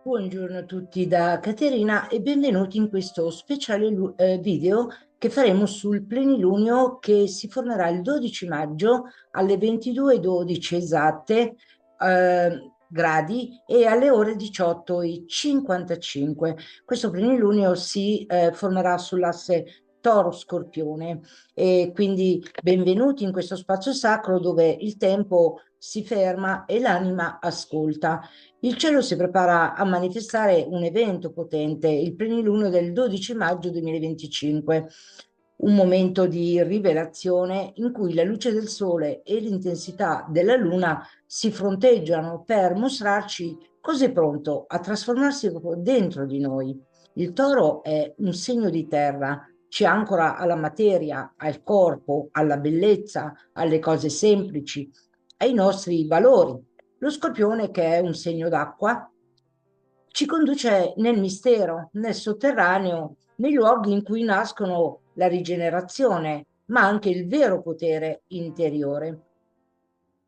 Buongiorno a tutti da Caterina e benvenuti in questo speciale video che faremo sul plenilunio che si formerà il 12 maggio alle 22:12 esatte gradi e alle ore 18:55. Questo plenilunio si formerà sull'asse Toro-Scorpione e quindi benvenuti in questo spazio sacro dove il tempo si ferma e l'anima ascolta. Il cielo si prepara a manifestare un evento potente, il plenilunio del 12 maggio 2025, un momento di rivelazione in cui la luce del sole e l'intensità della luna si fronteggiano per mostrarci cosa è pronto a trasformarsi proprio dentro di noi. Il toro è un segno di terra, ci ancora alla materia, al corpo, alla bellezza, alle cose semplici, ai nostri valori. Lo scorpione, che è un segno d'acqua, ci conduce nel mistero, nel sotterraneo, nei luoghi in cui nascono la rigenerazione, ma anche il vero potere interiore.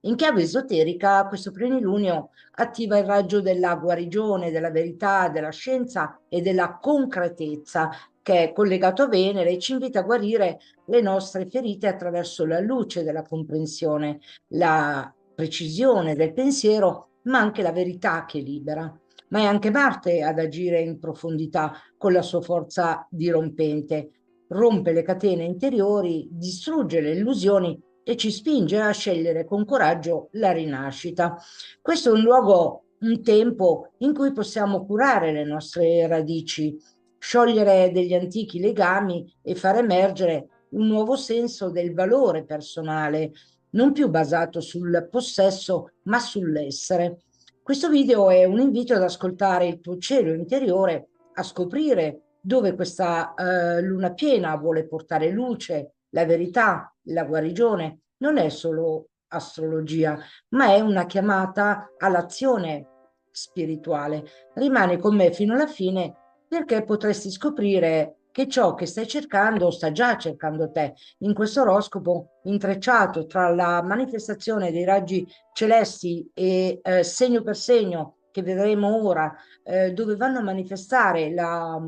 In chiave esoterica, questo plenilunio attiva il raggio della guarigione, della verità, della scienza e della concretezza, che è collegato a Venere e ci invita a guarire le nostre ferite attraverso la luce della comprensione, la precisione del pensiero, ma anche la verità che libera. Ma è anche Marte ad agire in profondità con la sua forza dirompente. Rompe le catene interiori, distrugge le illusioni e ci spinge a scegliere con coraggio la rinascita. Questo è un luogo, un tempo in cui possiamo curare le nostre radici, sciogliere degli antichi legami e far emergere un nuovo senso del valore personale, non più basato sul possesso, ma sull'essere. Questo video è un invito ad ascoltare il tuo cielo interiore, a scoprire dove questa luna piena vuole portare luce, la verità, la guarigione. Non è solo astrologia, ma è una chiamata all'azione spirituale. Rimani con me fino alla fine perché potresti scoprire che ciò che stai cercando sta già cercando te in questo oroscopo intrecciato tra la manifestazione dei raggi celesti e segno per segno che vedremo ora, dove vanno a manifestare la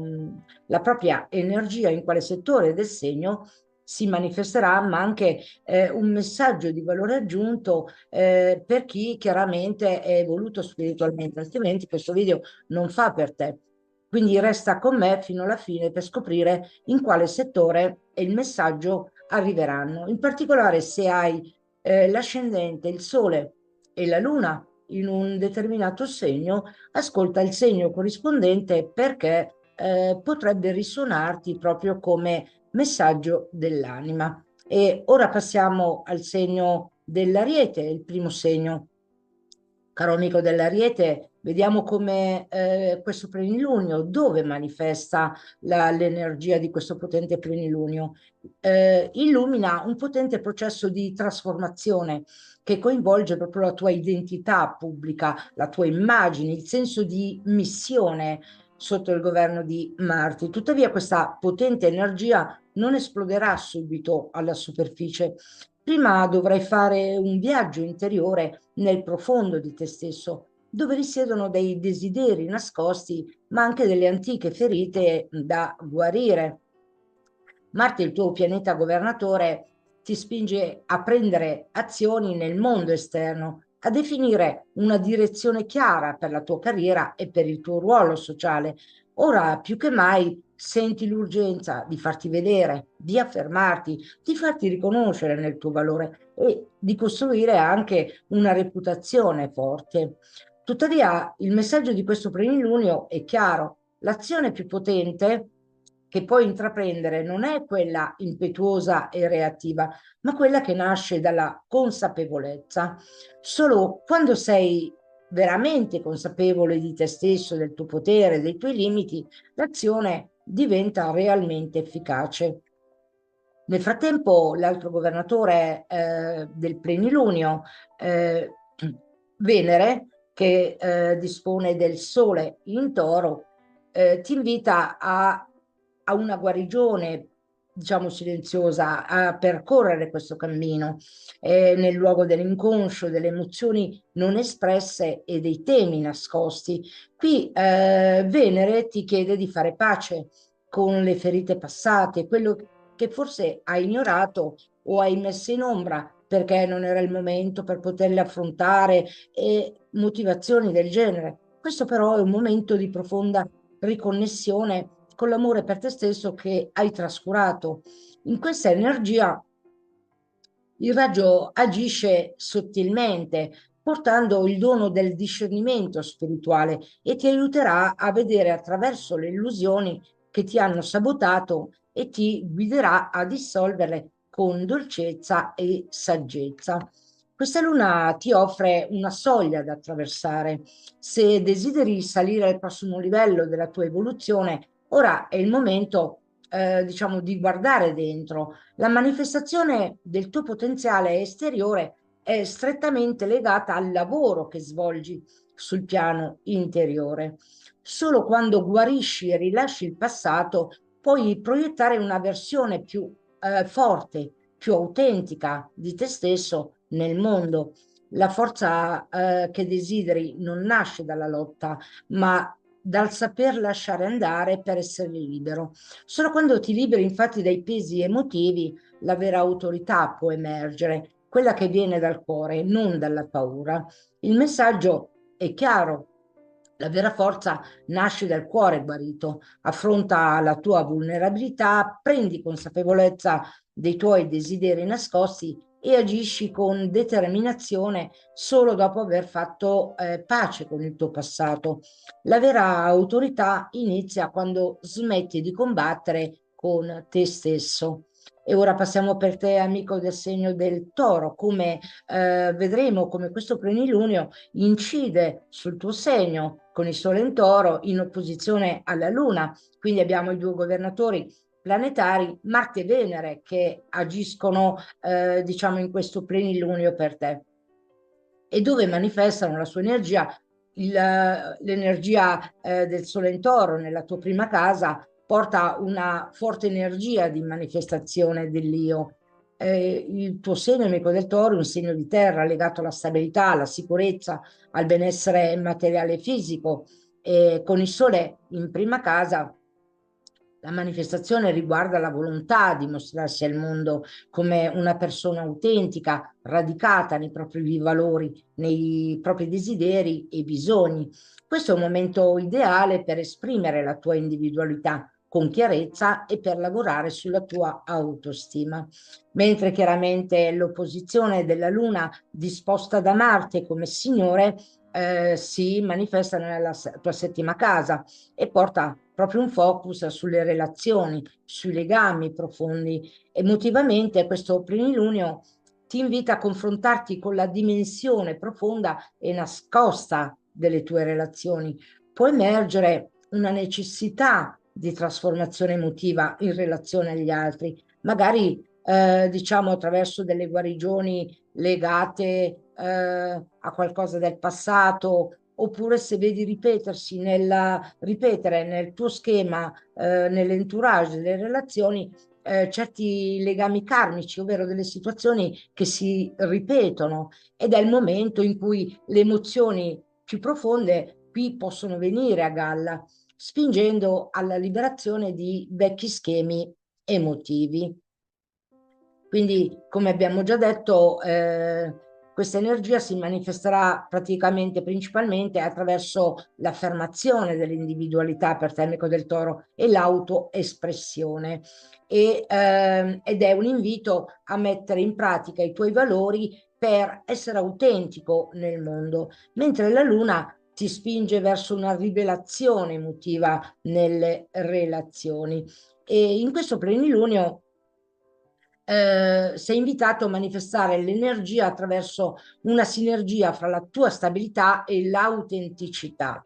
propria energia in quale settore del segno si manifesterà, ma anche un messaggio di valore aggiunto per chi chiaramente è evoluto spiritualmente, altrimenti questo video non fa per te. Quindi resta con me fino alla fine per scoprire in quale settore e il messaggio arriveranno. In particolare se hai l'ascendente, il sole e la luna in un determinato segno, ascolta il segno corrispondente perché potrebbe risuonarti proprio come messaggio dell'anima. E ora passiamo al segno dell'Ariete, il primo segno. Caro amico dell'Ariete, vediamo come questo plenilunio, dove manifesta l'energia di questo potente plenilunio. Illumina un potente processo di trasformazione che coinvolge proprio la tua identità pubblica, la tua immagine, il senso di missione sotto il governo di Marte. Tuttavia questa potente energia non esploderà subito alla superficie. Prima dovrai fare un viaggio interiore nel profondo di te stesso, dove risiedono dei desideri nascosti, ma anche delle antiche ferite da guarire. Marte, il tuo pianeta governatore, ti spinge a prendere azioni nel mondo esterno, a definire una direzione chiara per la tua carriera e per il tuo ruolo sociale. Ora più che mai senti l'urgenza di farti vedere, di affermarti, di farti riconoscere nel tuo valore e di costruire anche una reputazione forte. Tuttavia, il messaggio di questo plenilunio è chiaro: l'azione più potente che puoi intraprendere non è quella impetuosa e reattiva, ma quella che nasce dalla consapevolezza. Solo quando sei veramente consapevole di te stesso, del tuo potere, dei tuoi limiti, l'azione diventa realmente efficace. Nel frattempo, l'altro governatore del plenilunio, eh, Venere, che dispone del Sole in Toro, ti invita a una guarigione diciamo, silenziosa a percorrere questo cammino nel luogo dell'inconscio, delle emozioni non espresse e dei temi nascosti. Qui Venere ti chiede di fare pace con le ferite passate, quello che forse hai ignorato o hai messo in ombra perché non era il momento per poterle affrontare e motivazioni del genere. Questo però è un momento di profonda riconnessione con l'amore per te stesso che hai trascurato. In questa energia il raggio agisce sottilmente, portando il dono del discernimento spirituale e ti aiuterà a vedere attraverso le illusioni che ti hanno sabotato e ti guiderà a dissolverle con dolcezza e saggezza. Questa luna ti offre una soglia da attraversare. Se desideri salire al prossimo livello della tua evoluzione, ora è il momento, diciamo, di guardare dentro. La manifestazione del tuo potenziale esteriore è strettamente legata al lavoro che svolgi sul piano interiore. Solo quando guarisci e rilasci il passato puoi proiettare una versione più forte, più autentica di te stesso nel mondo. La forza che desideri non nasce dalla lotta, ma dal saper lasciare andare per essere libero. Solo quando ti liberi infatti dai pesi emotivi, la vera autorità può emergere, quella che viene dal cuore, non dalla paura. Il messaggio è chiaro. La vera forza nasce dal cuore guarito, affronta la tua vulnerabilità, prendi consapevolezza dei tuoi desideri nascosti e agisci con determinazione solo dopo aver fatto pace con il tuo passato. La vera autorità inizia quando smetti di combattere con te stesso. E ora passiamo per te, amico del segno del toro, come vedremo come questo plenilunio incide sul tuo segno con il Sole in Toro in opposizione alla Luna. Quindi abbiamo i due governatori planetari, Marte e Venere, che agiscono, diciamo, in questo plenilunio per te e dove manifestano la sua energia, l'energia del Sole in Toro nella tua prima casa porta una forte energia di manifestazione dell'io. Il tuo segno, amico del Toro, è un segno di terra legato alla stabilità, alla sicurezza, al benessere materiale e fisico. E con il Sole in prima casa la manifestazione riguarda la volontà di mostrarsi al mondo come una persona autentica, radicata nei propri valori, nei propri desideri e bisogni. Questo è un momento ideale per esprimere la tua individualità con chiarezza e per lavorare sulla tua autostima. Mentre chiaramente l'opposizione della Luna disposta da Marte come Signore si manifesta nella tua settima casa e porta proprio un focus sulle relazioni, sui legami profondi. Emotivamente questo plenilunio ti invita a confrontarti con la dimensione profonda e nascosta delle tue relazioni. Può emergere una necessità di trasformazione emotiva in relazione agli altri, magari diciamo attraverso delle guarigioni legate a qualcosa del passato, oppure se vedi ripetere nel tuo schema, nell'entourage delle relazioni, certi legami karmici, ovvero delle situazioni che si ripetono ed è il momento in cui le emozioni più profonde qui possono venire a galla, spingendo alla liberazione di vecchi schemi emotivi. Quindi, come abbiamo già detto, questa energia si manifesterà praticamente principalmente attraverso l'affermazione dell'individualità per Temico del Toro e l'autoespressione. Ed è un invito a mettere in pratica i tuoi valori per essere autentico nel mondo, mentre la Luna ti spinge verso una rivelazione emotiva nelle relazioni. E in questo plenilunio sei invitato a manifestare l'energia attraverso una sinergia fra la tua stabilità e l'autenticità,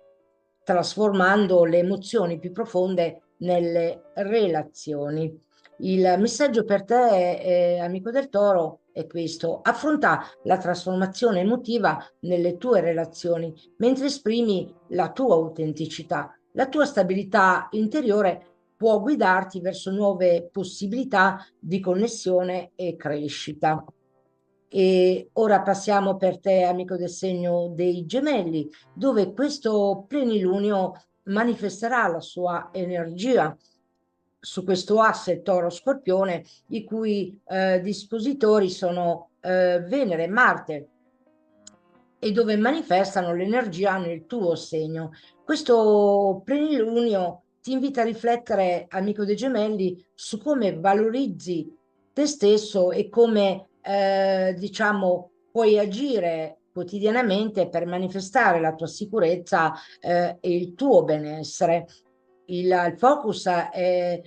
trasformando le emozioni più profonde nelle relazioni. Il messaggio per te, amico del Toro, è questo: affronta la trasformazione emotiva nelle tue relazioni mentre esprimi la tua autenticità, la tua stabilità interiore può guidarti verso nuove possibilità di connessione e crescita. E ora passiamo per te, amico del segno dei gemelli, dove questo plenilunio manifesterà la sua energia su questo asse Toro-Scorpione, i cui dispositori sono Venere e Marte, e dove manifestano l'energia nel tuo segno. Questo plenilunio ti invita a riflettere, amico dei gemelli, su come valorizzi te stesso e come, diciamo, puoi agire quotidianamente per manifestare la tua sicurezza, e il tuo benessere. Il focus è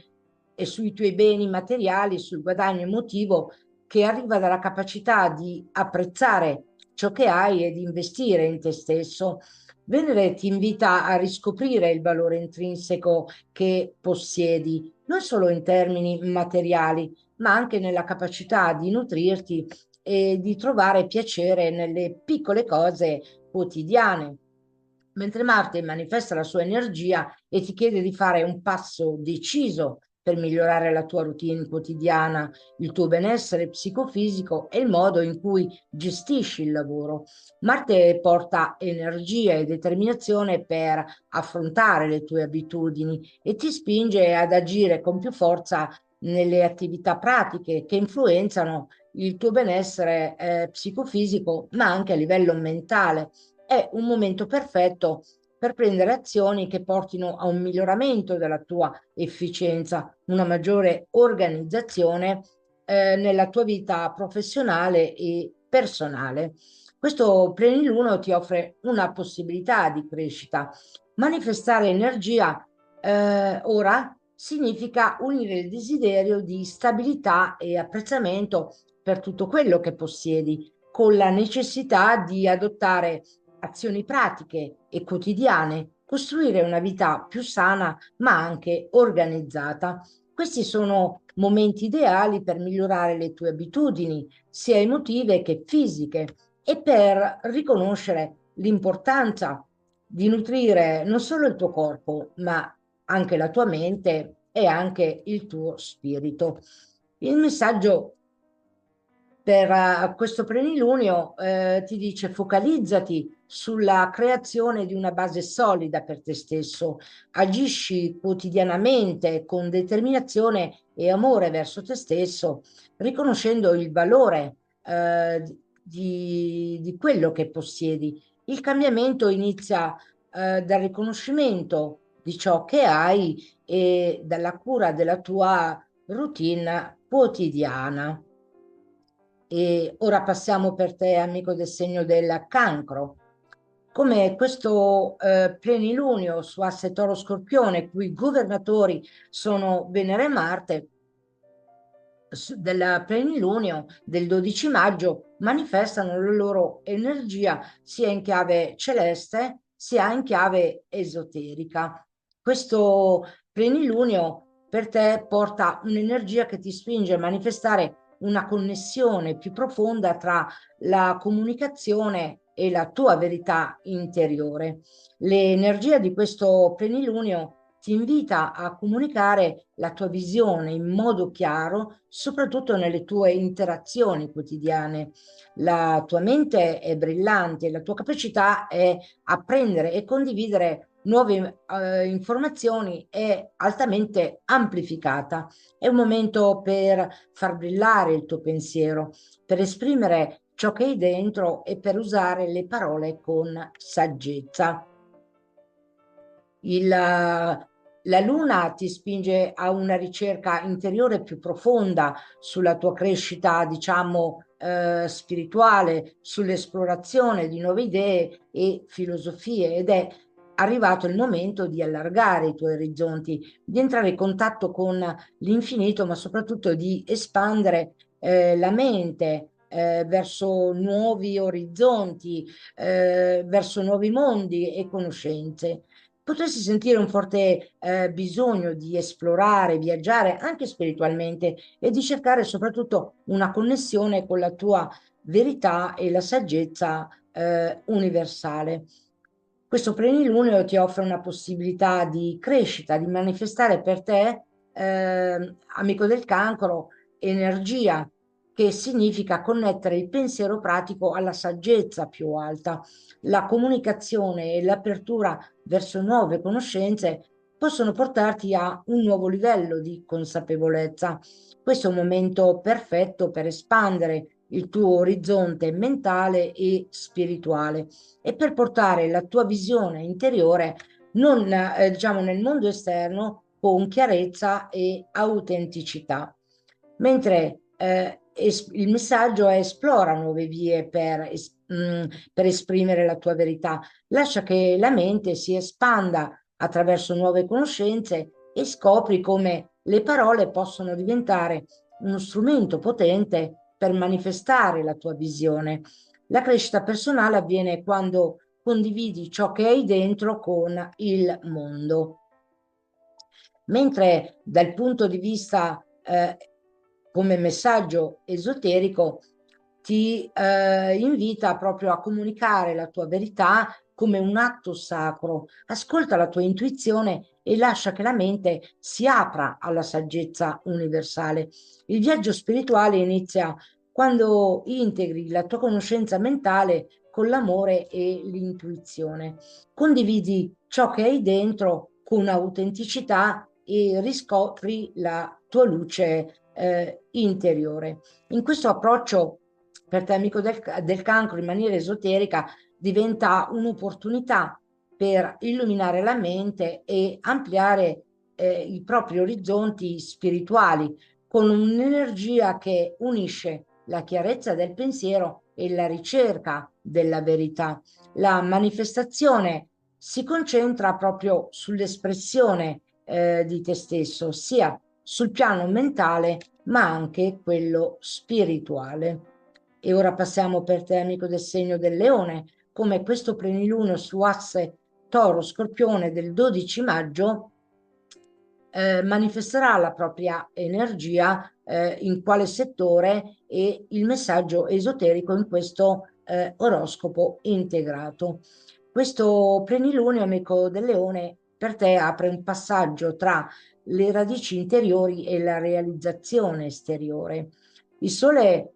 sui tuoi beni materiali, sul guadagno emotivo che arriva dalla capacità di apprezzare ciò che hai e di investire in te stesso. Venere ti invita a riscoprire il valore intrinseco che possiedi, non solo in termini materiali, ma anche nella capacità di nutrirti e di trovare piacere nelle piccole cose quotidiane. Mentre Marte manifesta la sua energia e ti chiede di fare un passo deciso per migliorare la tua routine quotidiana, il tuo benessere psicofisico e il modo in cui gestisci il lavoro. Marte porta energia e determinazione per affrontare le tue abitudini e ti spinge ad agire con più forza nelle attività pratiche che influenzano il tuo benessere psicofisico, ma anche a livello mentale. È un momento perfetto per prendere azioni che portino a un miglioramento della tua efficienza, una maggiore organizzazione nella tua vita professionale e personale. Questo pleniluno ti offre una possibilità di crescita. Manifestare energia ora significa unire il desiderio di stabilità e apprezzamento per tutto quello che possiedi, con la necessità di adottare azioni pratiche e quotidiane, costruire una vita più sana ma anche organizzata. Questi sono momenti ideali per migliorare le tue abitudini, sia emotive che fisiche, e per riconoscere l'importanza di nutrire non solo il tuo corpo, ma anche la tua mente e anche il tuo spirito. Il messaggio per questo plenilunio ti dice: focalizzati sulla creazione di una base solida per te stesso, agisci quotidianamente con determinazione e amore verso te stesso, riconoscendo il valore di quello che possiedi. Il cambiamento inizia dal riconoscimento di ciò che hai e dalla cura della tua routine quotidiana. E ora passiamo per te, amico del segno del cancro. Come questo plenilunio su asse Toro Scorpione, cui governatori sono Venere e Marte, del plenilunio del 12 maggio manifestano la loro energia sia in chiave celeste sia in chiave esoterica. Questo plenilunio per te porta un'energia che ti spinge a manifestare una connessione più profonda tra la comunicazione e la tua verità interiore. L'energia di questo plenilunio ti invita a comunicare la tua visione in modo chiaro, soprattutto nelle tue interazioni quotidiane. La tua mente è brillante, la tua capacità è apprendere e condividere nuove informazioni è altamente amplificata. È un momento per far brillare il tuo pensiero, per esprimere ciò che hai dentro e per usare le parole con saggezza. La luna ti spinge a una ricerca interiore più profonda sulla tua crescita, diciamo, spirituale, sull'esplorazione di nuove idee e filosofie, ed è arrivato il momento di allargare i tuoi orizzonti, di entrare in contatto con l'infinito, ma soprattutto di espandere la mente verso nuovi orizzonti, verso nuovi mondi e conoscenze. Potresti sentire un forte bisogno di esplorare, viaggiare anche spiritualmente e di cercare soprattutto una connessione con la tua verità e la saggezza universale. Questo plenilunio ti offre una possibilità di crescita, di manifestare per te, amico del cancro, energia, che significa connettere il pensiero pratico alla saggezza più alta. La comunicazione e l'apertura verso nuove conoscenze possono portarti a un nuovo livello di consapevolezza. Questo è un momento perfetto per espandere il tuo orizzonte mentale e spirituale e per portare la tua visione interiore non, diciamo, nel mondo esterno con chiarezza e autenticità. Mentre il messaggio è esplora nuove vie per esprimere la tua verità. Lascia che la mente si espanda attraverso nuove conoscenze e scopri come le parole possono diventare uno strumento potente per manifestare la tua visione. La crescita personale avviene quando condividi ciò che hai dentro con il mondo. Mentre dal punto di vista come messaggio esoterico ti invita proprio a comunicare la tua verità come un atto sacro. Ascolta la tua intuizione e lascia che la mente si apra alla saggezza universale. Il viaggio spirituale inizia quando integri la tua conoscenza mentale con l'amore e l'intuizione. Condividi ciò che hai dentro con autenticità e riscopri la tua luce interiore. In questo approccio per te, amico del cancro, in maniera esoterica, diventa un'opportunità per illuminare la mente e ampliare i propri orizzonti spirituali con un'energia che unisce la chiarezza del pensiero e la ricerca della verità. La manifestazione si concentra proprio sull'espressione di te stesso, sia sul piano mentale ma anche quello spirituale. E ora passiamo per te, amico del segno del leone, come questo plenilunio su asse Toro Scorpione del 12 maggio manifesterà la propria energia in quale settore e il messaggio esoterico in questo oroscopo integrato. Questo plenilunio, amico del leone, per te apre un passaggio tra le radici interiori e la realizzazione esteriore. Il sole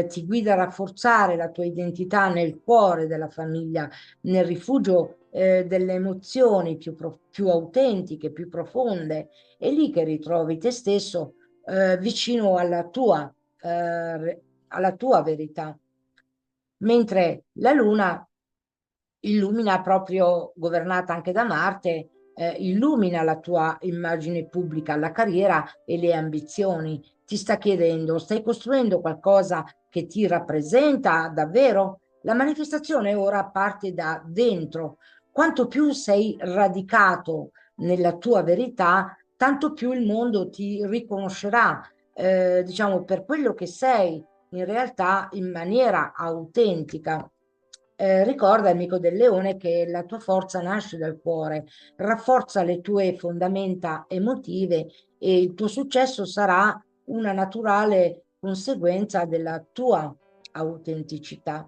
ti guida a rafforzare la tua identità nel cuore della famiglia, nel rifugio delle emozioni più autentiche, più profonde. È lì che ritrovi te stesso vicino alla tua verità. Mentre la luna illumina proprio, governata anche da Marte, illumina la tua immagine pubblica, la carriera e le ambizioni. Ti sta chiedendo, stai costruendo qualcosa che ti rappresenta davvero? La manifestazione ora parte da dentro. Quanto più sei radicato nella tua verità, tanto più il mondo ti riconoscerà, diciamo, per quello che sei in realtà in maniera autentica. Ricorda, amico del leone, che la tua forza nasce dal cuore, rafforza le tue fondamenta emotive e il tuo successo sarà una naturale conseguenza della tua autenticità.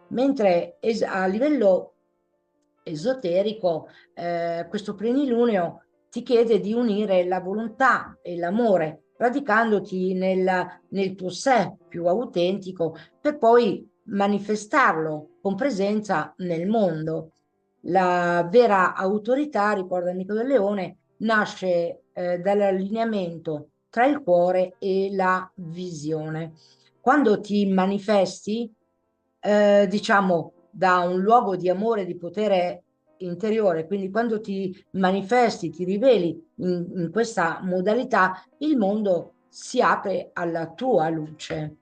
Mentre a livello esoterico, questo plenilunio ti chiede di unire la volontà e l'amore, radicandoti nel tuo sé più autentico, per poi manifestarlo con presenza nel mondo. La vera autorità, ricorda Amico del Leone, nasce dall'allineamento tra il cuore e la visione. Quando ti manifesti, diciamo, da un luogo di amore, di potere interiore, quindi quando ti manifesti, ti riveli in questa modalità, il mondo si apre alla tua luce.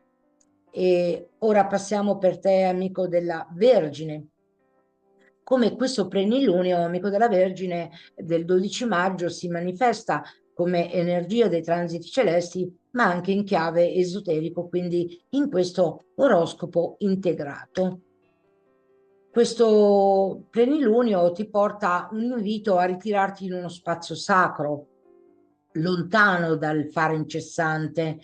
E ora passiamo per te, amico della Vergine. Come questo plenilunio, amico della Vergine, del 12 maggio si manifesta come energia dei transiti celesti, ma anche in chiave esoterico, quindi in questo oroscopo integrato. Questo plenilunio ti porta un invito a ritirarti in uno spazio sacro, lontano dal fare incessante.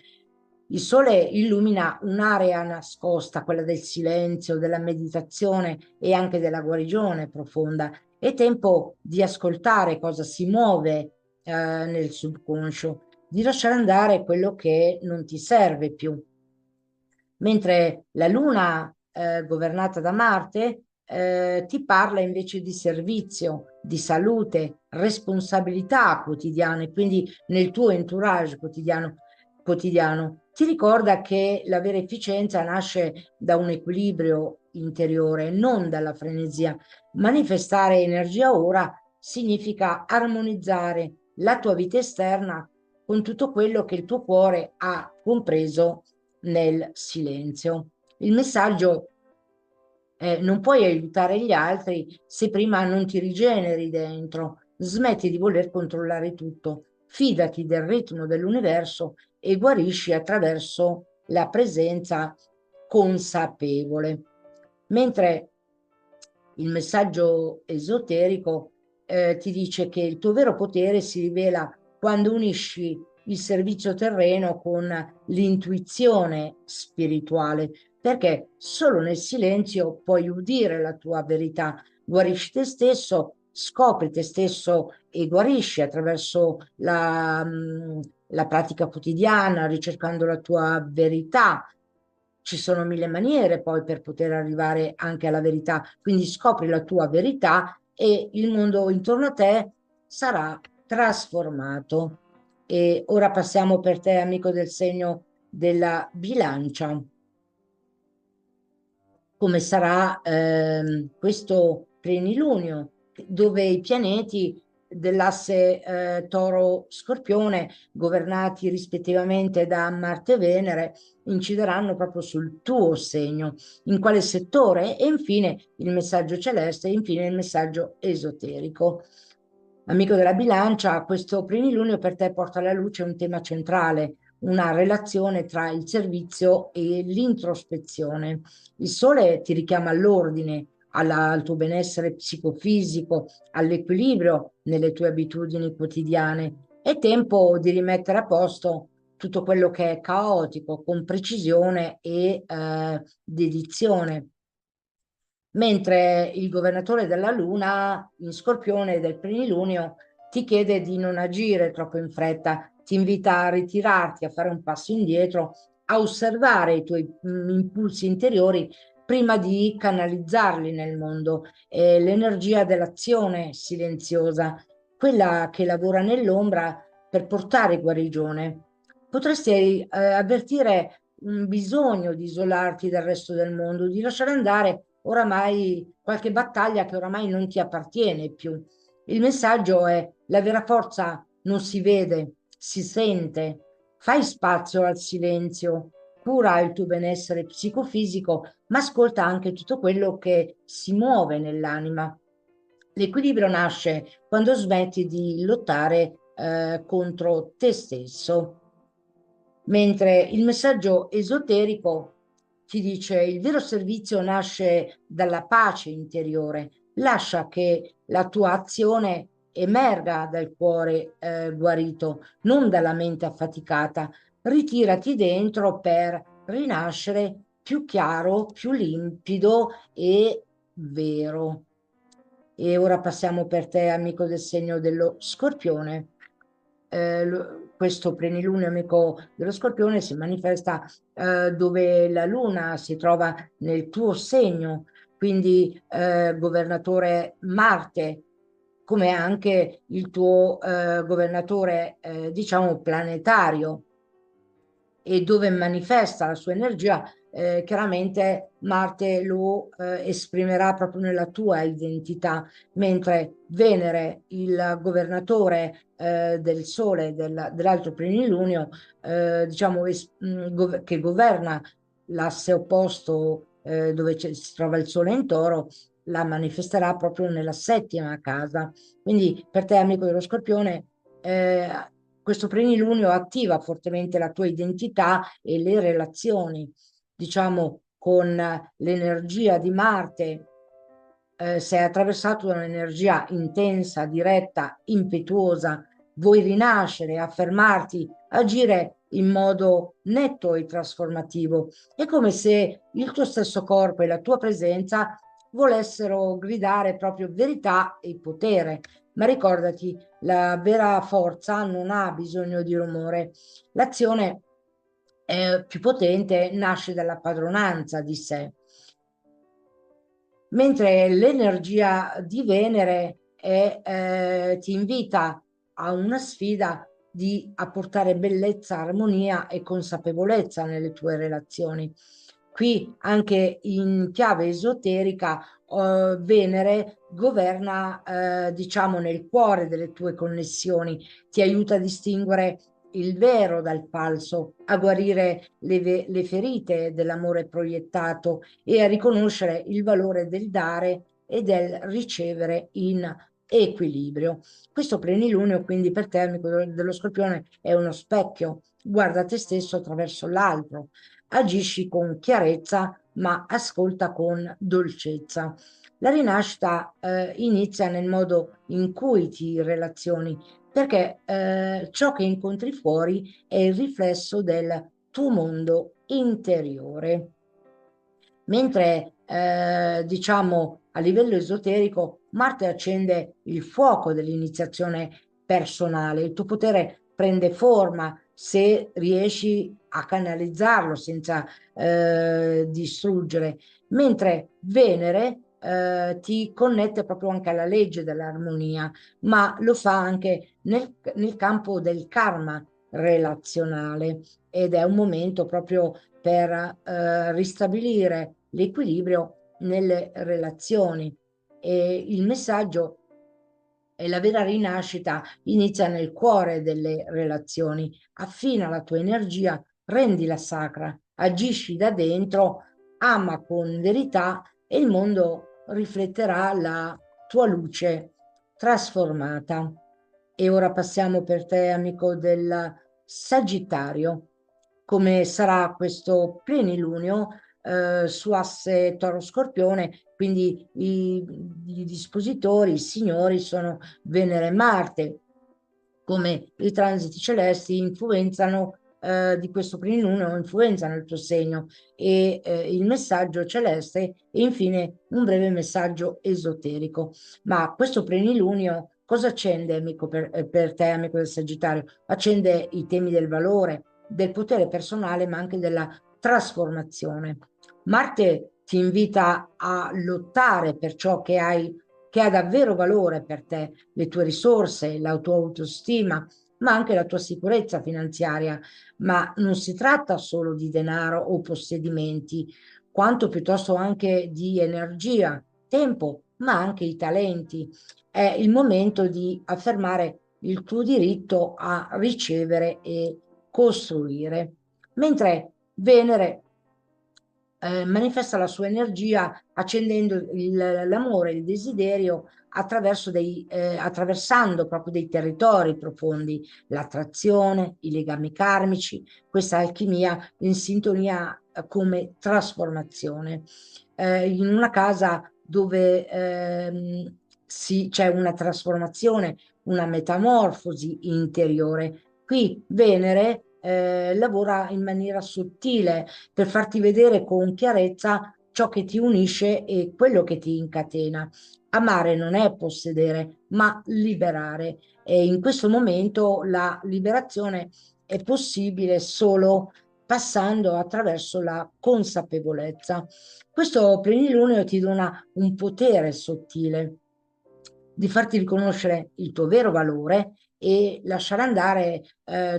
Il sole illumina un'area nascosta, quella del silenzio, della meditazione e anche della guarigione profonda, È tempo di ascoltare cosa si muove nel subconscio, di lasciare andare quello che non ti serve più. Mentre la Luna, governata da Marte, ti parla invece di servizio, di salute, responsabilità quotidiane, quindi nel tuo entourage quotidiano. Ti ricorda che la vera efficienza nasce da un equilibrio interiore, non dalla frenesia. Manifestare energia ora significa armonizzare la tua vita esterna con tutto quello che il tuo cuore ha compreso nel silenzio. Il messaggio è: non puoi aiutare gli altri se prima non ti rigeneri dentro. Smetti di voler controllare tutto. Fidati del ritmo dell'universo e guarisci attraverso la presenza consapevole. Mentre il messaggio esoterico ti dice che il tuo vero potere si rivela quando unisci il servizio terreno con l'intuizione spirituale, perché solo nel silenzio puoi udire la tua verità, guarisci te stesso, scopri te stesso e guarisci attraverso la pratica quotidiana, ricercando la tua verità. Ci sono mille maniere poi per poter arrivare anche alla verità, quindi scopri la tua verità e il mondo intorno a te sarà trasformato. E ora passiamo per te, amico del segno della bilancia. Come sarà questo plenilunio, dove i pianeti dell'asse Toro-Scorpione, governati rispettivamente da Marte e Venere, incideranno proprio sul tuo segno, in quale settore, e infine il messaggio celeste, e infine il messaggio esoterico. Amico della bilancia, questo plenilunio per te porta alla luce un tema centrale, una relazione tra il servizio e l'introspezione. Il sole ti richiama all'ordine, al tuo benessere psicofisico, all'equilibrio nelle tue abitudini quotidiane. È tempo di rimettere a posto tutto quello che è caotico, con precisione e dedizione. Mentre il governatore della Luna, in Scorpione del plenilunio, ti chiede di non agire troppo in fretta, ti invita a ritirarti, a fare un passo indietro, a osservare i tuoi impulsi interiori prima di canalizzarli nel mondo. L'energia dell'azione silenziosa, quella che lavora nell'ombra per portare guarigione. Potresti avvertire un bisogno di isolarti dal resto del mondo, di lasciare andare oramai qualche battaglia che oramai non ti appartiene più. Il messaggio è: la vera forza non si vede, si sente. Fai spazio al silenzio, cura il tuo benessere psicofisico, ma ascolta anche tutto quello che si muove nell'anima. L'equilibrio nasce quando smetti di lottare contro te stesso. Mentre il messaggio esoterico ti dice: il vero servizio nasce dalla pace interiore, lascia che la tua azione emerga dal cuore guarito, non dalla mente affaticata. Ritirati dentro per rinascere più chiaro, più limpido e vero. E ora passiamo per te, amico del segno dello Scorpione. Questo plenilunio amico dello Scorpione si manifesta dove la Luna si trova nel tuo segno, quindi governatore Marte, come anche il tuo governatore, diciamo, planetario, e dove manifesta la sua energia, chiaramente Marte lo esprimerà proprio nella tua identità, mentre Venere, il governatore del Sole dell'altro plenilunio, diciamo che governa l'asse opposto dove si trova il Sole in Toro, la manifesterà proprio nella settima casa. Quindi per te, amico dello Scorpione, eh, questo plenilunio attiva fortemente la tua identità e le relazioni, diciamo, con l'energia di Marte. Sei attraversato da un'energia intensa, diretta, impetuosa, vuoi rinascere, affermarti, agire in modo netto e trasformativo. È come se il tuo stesso corpo e la tua presenza volessero gridare proprio verità e potere. Ma ricordati, la vera forza non ha bisogno di rumore. L'azione più potente nasce dalla padronanza di sé, mentre l'energia di Venere ti invita a una sfida di apportare bellezza, armonia e consapevolezza nelle tue relazioni. Qui anche in chiave esoterica, Venere governa, diciamo, nel cuore delle tue connessioni, ti aiuta a distinguere il vero dal falso, a guarire le ferite dell'amore proiettato e a riconoscere il valore del dare e del ricevere in equilibrio. Questo plenilunio, quindi, per te, amico dello Scorpione, è uno specchio. Guarda te stesso attraverso l'altro, agisci con chiarezza, ma ascolta con dolcezza. La rinascita inizia nel modo in cui ti relazioni, perché ciò che incontri fuori è il riflesso del tuo mondo interiore. Mentre diciamo a livello esoterico, Marte accende il fuoco dell'iniziazione personale, il tuo potere prende forma se riesci a canalizzarlo senza distruggere, mentre Venere ti connette proprio anche alla legge dell'armonia, ma lo fa anche nel campo del karma relazionale ed è un momento proprio per ristabilire l'equilibrio nelle relazioni. E il messaggio e la vera rinascita inizia nel cuore delle relazioni. Affina la tua energia, rendila sacra, agisci da dentro, ama con verità e il mondo rifletterà la tua luce trasformata. E ora passiamo per te, amico del Sagittario. Come sarà questo plenilunio su asse Toro-Scorpione? Quindi i dispositori, i signori sono Venere e Marte, come i transiti celesti influenzano di questo plenilunio, influenzano il tuo segno e il messaggio celeste e infine un breve messaggio esoterico. Ma questo plenilunio cosa accende, amico, per te, amico del Sagittario? Accende i temi del valore, del potere personale, ma anche della trasformazione. Marte ti invita a lottare per ciò che hai, che ha davvero valore per te, le tue risorse, la tua autostima, ma anche la tua sicurezza finanziaria. Ma non si tratta solo di denaro o possedimenti, quanto piuttosto anche di energia, tempo, ma anche i talenti. È il momento di affermare il tuo diritto a ricevere e costruire. Mentre Venere manifesta la sua energia accendendo l'amore, il desiderio attraversando proprio dei territori profondi, l'attrazione, i legami karmici, questa alchimia in sintonia come trasformazione. In una casa dove c'è una trasformazione, una metamorfosi interiore. Qui Venere lavora in maniera sottile per farti vedere con chiarezza ciò che ti unisce e quello che ti incatena. Amare non è possedere, ma liberare. E in questo momento la liberazione è possibile solo passando attraverso la consapevolezza. Questo plenilunio ti dona un potere sottile di farti riconoscere il tuo vero valore e lasciare andare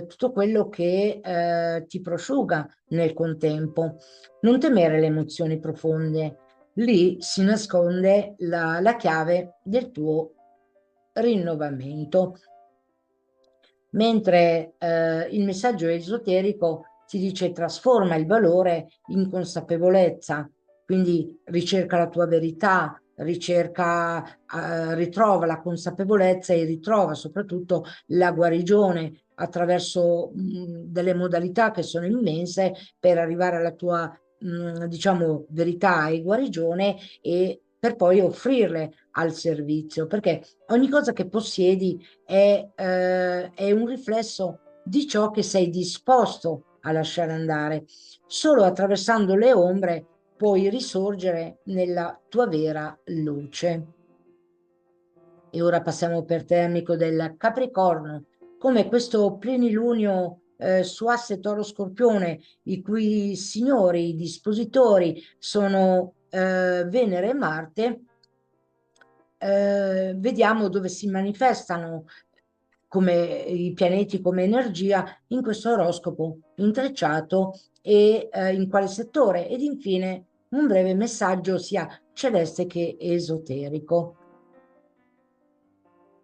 tutto quello che ti prosciuga nel contempo. Non temere le emozioni profonde, lì si nasconde la chiave del tuo rinnovamento. Mentre il messaggio esoterico ti dice trasforma il valore in consapevolezza, quindi ricerca la tua verità, ritrova la consapevolezza e ritrova soprattutto la guarigione attraverso delle modalità che sono immense per arrivare alla tua, diciamo, verità e guarigione e per poi offrirle al servizio, perché ogni cosa che possiedi è un riflesso di ciò che sei disposto a lasciare andare. Solo attraversando le ombre puoi risorgere nella tua vera luce. E ora passiamo per te, amico del Capricorno, come questo plenilunio su asse Toro Scorpione, i cui signori, i dispositori sono Venere e Marte, vediamo dove si manifestano come i pianeti come energia in questo oroscopo intrecciato e in quale settore. Ed infine un breve messaggio sia celeste che esoterico.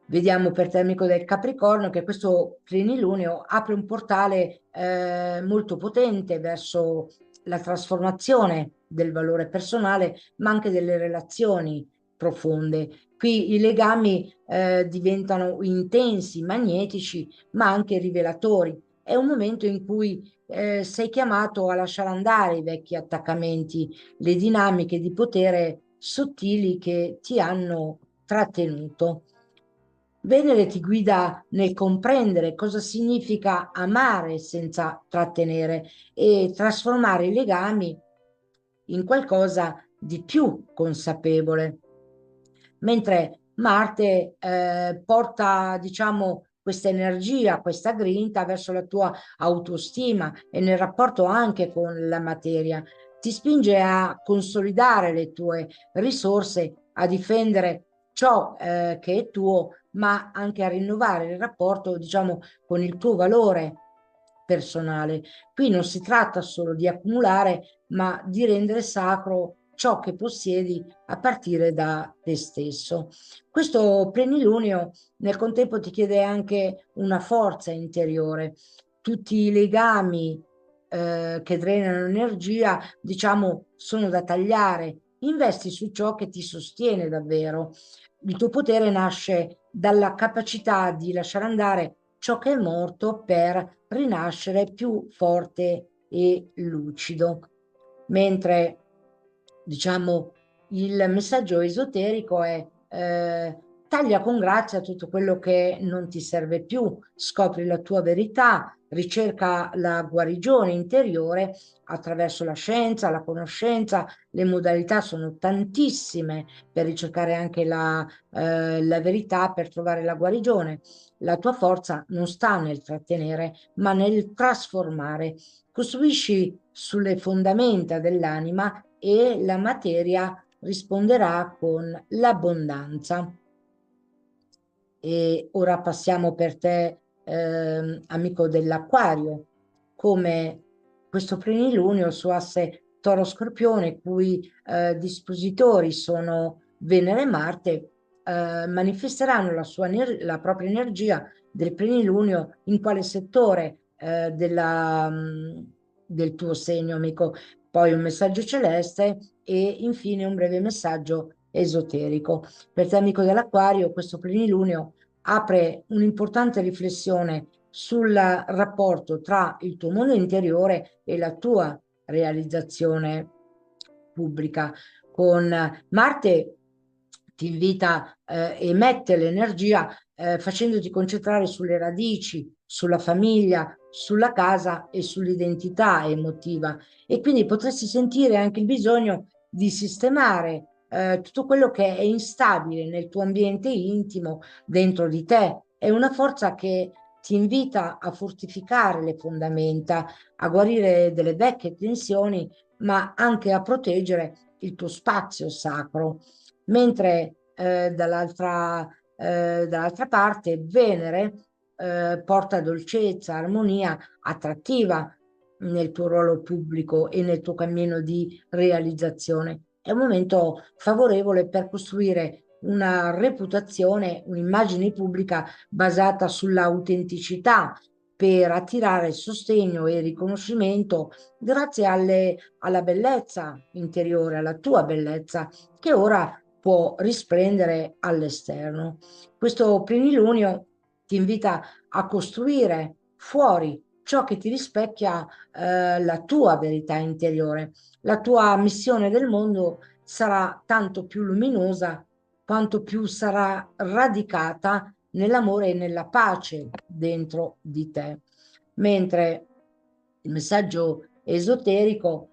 Vediamo per te, amico del Capricorno, che questo plenilunio apre un portale molto potente verso la trasformazione del valore personale, ma anche delle relazioni profonde. Qui i legami diventano intensi, magnetici, ma anche rivelatori. È un momento in cui sei chiamato a lasciare andare i vecchi attaccamenti, le dinamiche di potere sottili che ti hanno trattenuto. Venere ti guida nel comprendere cosa significa amare senza trattenere e trasformare i legami in qualcosa di più consapevole. Mentre Marte porta, diciamo, questa energia, questa grinta verso la tua autostima e nel rapporto anche con la materia. Ti spinge a consolidare le tue risorse, a difendere ciò che è tuo, ma anche a rinnovare il rapporto, diciamo, con il tuo valore personale. Qui non si tratta solo di accumulare, ma di rendere sacro ciò che possiedi a partire da te stesso. Questo plenilunio nel contempo ti chiede anche una forza interiore. Tutti i legami che drenano energia, diciamo, sono da tagliare. Investi su ciò che ti sostiene davvero. Il tuo potere nasce dalla capacità di lasciare andare ciò che è morto per rinascere più forte e lucido. Mentre, diciamo, il messaggio esoterico è taglia con grazia tutto quello che non ti serve più, scopri la tua verità, ricerca la guarigione interiore attraverso la scienza, la conoscenza, le modalità sono tantissime per ricercare anche la verità, per trovare la guarigione. La tua forza non sta nel trattenere, ma nel trasformare. Costruisci sulle fondamenta dell'anima e la materia risponderà con l'abbondanza. E ora passiamo per te, amico dell'Acquario, come questo plenilunio su asse Toro-Scorpione, cui dispositori sono Venere e Marte, manifesteranno la propria energia del plenilunio in quale settore del tuo segno, amico. Poi un messaggio celeste e infine un breve messaggio esoterico. Per te, amico dell'Acquario, questo plenilunio apre un'importante riflessione sul rapporto tra il tuo mondo interiore e la tua realizzazione pubblica. Con Marte ti invita e mette l'energia facendoti concentrare sulle radici, sulla famiglia, sulla casa e sull'identità emotiva. E quindi potresti sentire anche il bisogno di sistemare tutto quello che è instabile nel tuo ambiente intimo, dentro di te. È una forza che ti invita a fortificare le fondamenta, a guarire delle vecchie tensioni, ma anche a proteggere il tuo spazio sacro. Mentre dall'altra parte Venere porta dolcezza, armonia attrattiva nel tuo ruolo pubblico e nel tuo cammino di realizzazione. È un momento favorevole per costruire una reputazione, un'immagine pubblica basata sull'autenticità, per attirare sostegno e riconoscimento grazie alla bellezza interiore, alla tua bellezza, che ora può risplendere all'esterno. Questo plenilunio ti invita a costruire fuori ciò che ti rispecchia la tua verità interiore. La tua missione del mondo sarà tanto più luminosa quanto più sarà radicata nell'amore e nella pace dentro di te. Mentre il messaggio esoterico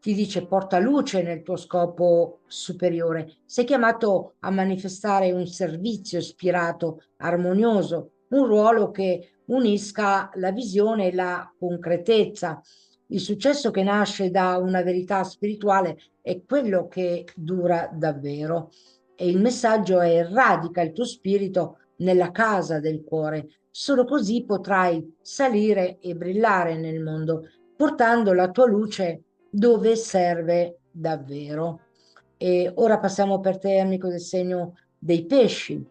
ti dice porta luce nel tuo scopo superiore. Sei chiamato a manifestare un servizio ispirato, armonioso, un ruolo che unisca la visione e la concretezza. Il successo che nasce da una verità spirituale è quello che dura davvero. E il messaggio è: radica il tuo spirito nella casa del cuore. Solo così potrai salire e brillare nel mondo, portando la tua luce dove serve davvero. E ora passiamo per te, amico del segno dei pesci.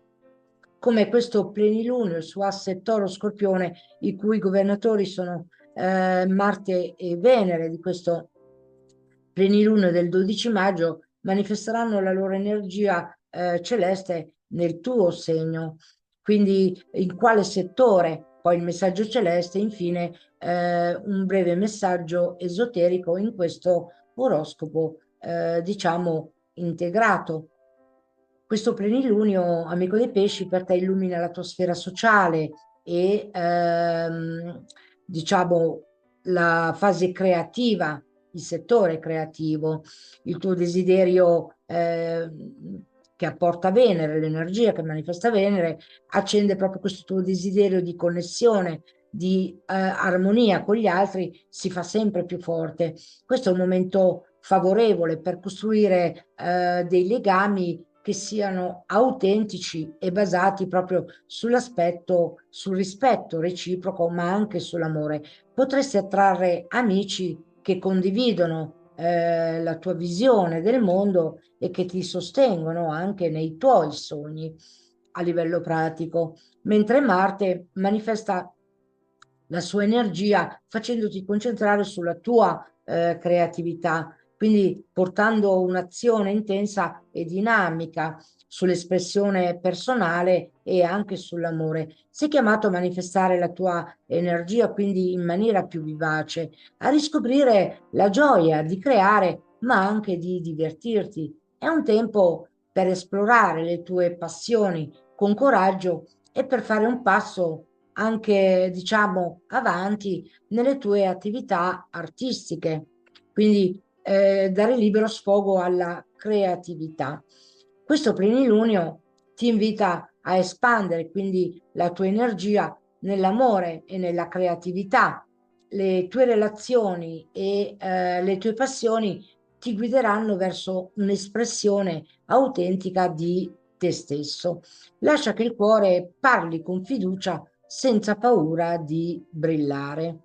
Come questo plenilunio su asse Toro-Scorpione, i cui governatori sono Marte e Venere, di questo plenilunio del 12 maggio, manifesteranno la loro energia celeste nel tuo segno. Quindi in quale settore? Poi il messaggio celeste, infine un breve messaggio esoterico in questo oroscopo, diciamo, integrato. Questo plenilunio, amico dei pesci, per te illumina la tua sfera sociale e diciamo la fase creativa, il settore creativo, il tuo desiderio che apporta Venere, l'energia che manifesta Venere, accende proprio questo tuo desiderio di connessione, di armonia con gli altri, si fa sempre più forte. Questo è un momento favorevole per costruire dei legami che siano autentici e basati proprio sull'aspetto, sul rispetto reciproco, ma anche sull'amore. Potresti attrarre amici che condividono la tua visione del mondo e che ti sostengono anche nei tuoi sogni a livello pratico, mentre Marte manifesta la sua energia facendoti concentrare sulla tua creatività, quindi portando un'azione intensa e dinamica sull'espressione personale e anche sull'amore. Sei chiamato a manifestare la tua energia quindi in maniera più vivace, a riscoprire la gioia di creare, ma anche di divertirti. È un tempo per esplorare le tue passioni con coraggio e per fare un passo anche, diciamo, avanti nelle tue attività artistiche. Quindi dare libero sfogo alla creatività. Questo plenilunio ti invita a espandere quindi la tua energia nell'amore e nella creatività. Le tue relazioni e le tue passioni ti guideranno verso un'espressione autentica di te stesso. Lascia che il cuore parli con fiducia senza paura di brillare.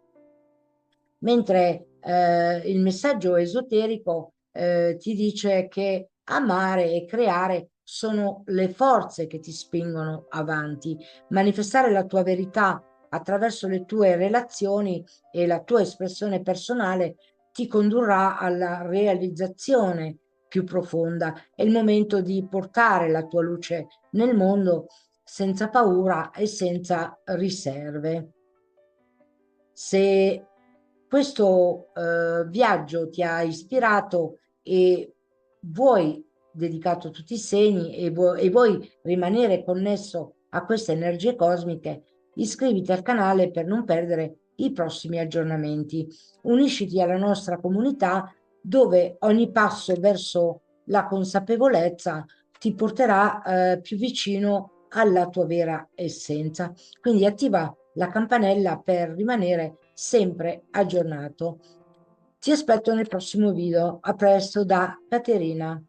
Mentre il messaggio esoterico ti dice che amare e creare sono le forze che ti spingono avanti. Manifestare la tua verità attraverso le tue relazioni e la tua espressione personale ti condurrà alla realizzazione più profonda. È il momento di portare la tua luce nel mondo senza paura e senza riserve. Se questo viaggio ti ha ispirato e vuoi, dedicato tutti i segni, e vuoi rimanere connesso a queste energie cosmiche, iscriviti al canale per non perdere i prossimi aggiornamenti. Unisciti alla nostra comunità dove ogni passo verso la consapevolezza ti porterà più vicino alla tua vera essenza. Quindi attiva la campanella per rimanere sempre aggiornato. Ti aspetto nel prossimo video. A presto da Caterina.